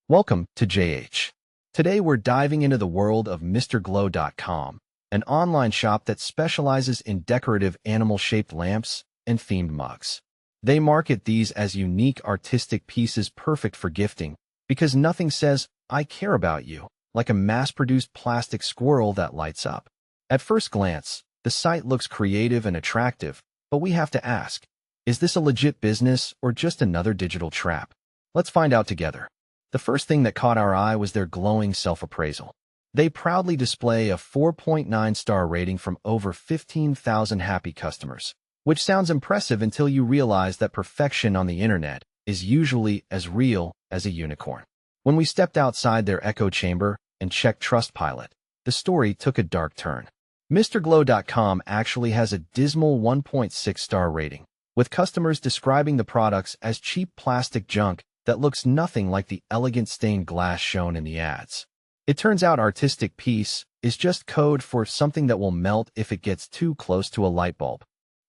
Welcome to JH. Today we're diving into the world of MrGlow.com, an online shop that specializes in decorative animal-shaped lamps and themed mugs. They market these as unique artistic pieces perfect for gifting because nothing says, "I care about you," like a mass-produced plastic squirrel that lights up. At first glance, the site looks creative and attractive, but we have to ask, is this a legit business or just another digital trap? Let's find out together. The first thing that caught our eye was their glowing self-appraisal. They proudly display a 4.9-star rating from over 15,000 happy customers, which sounds impressive until you realize that perfection on the internet is usually as real as a unicorn. When we stepped outside their echo chamber and checked Trustpilot, the story took a dark turn. MrGlow.com actually has a dismal 1.6-star rating, with customers describing the products as cheap plastic junk that looks nothing like the elegant stained glass shown in the ads. It turns out artistic piece is just code for something that will melt if it gets too close to a light bulb.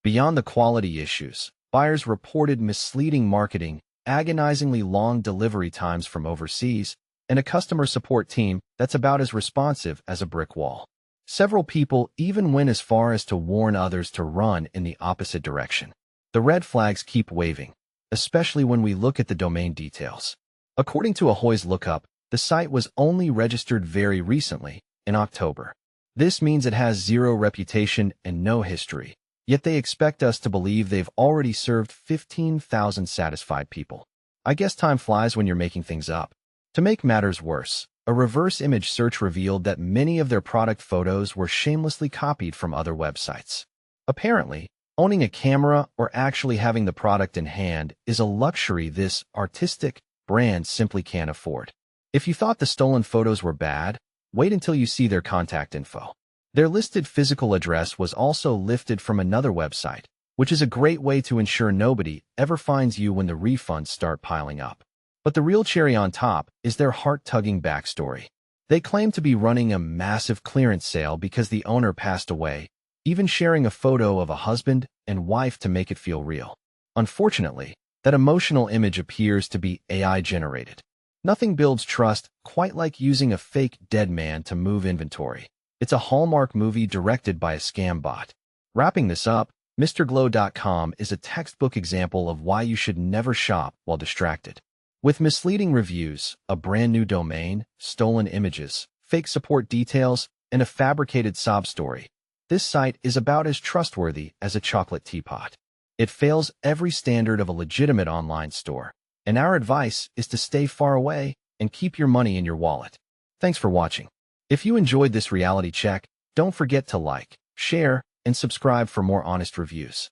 Beyond the quality issues, buyers reported misleading marketing, agonizingly long delivery times from overseas, and a customer support team that's about as responsive as a brick wall. Several people even went as far as to warn others to run in the opposite direction. The red flags keep waving, especially when we look at the domain details. According to Ahoy's lookup, the site was only registered very recently, in October. This means it has zero reputation and no history, yet they expect us to believe they've already served 15,000 satisfied people. I guess time flies when you're making things up. To make matters worse, a reverse image search revealed that many of their product photos were shamelessly copied from other websites. Apparently, owning a camera or actually having the product in hand is a luxury this artistic brand simply can't afford. If you thought the stolen photos were bad, wait until you see their contact info. Their listed physical address was also lifted from another website, which is a great way to ensure nobody ever finds you when the refunds start piling up. But the real cherry on top is their heart-tugging backstory. They claim to be running a massive clearance sale because the owner passed away, even sharing a photo of a husband and wife to make it feel real. Unfortunately, that emotional image appears to be AI-generated. Nothing builds trust quite like using a fake dead man to move inventory. It's a Hallmark movie directed by a scam bot. Wrapping this up, MrGlow.com is a textbook example of why you should never shop while distracted. With misleading reviews, a brand new domain, stolen images, fake support details, and a fabricated sob story, this site is about as trustworthy as a chocolate teapot. It fails every standard of a legitimate online store, and our advice is to stay far away and keep your money in your wallet. Thanks for watching. If you enjoyed this reality check, don't forget to like, share, and subscribe for more honest reviews.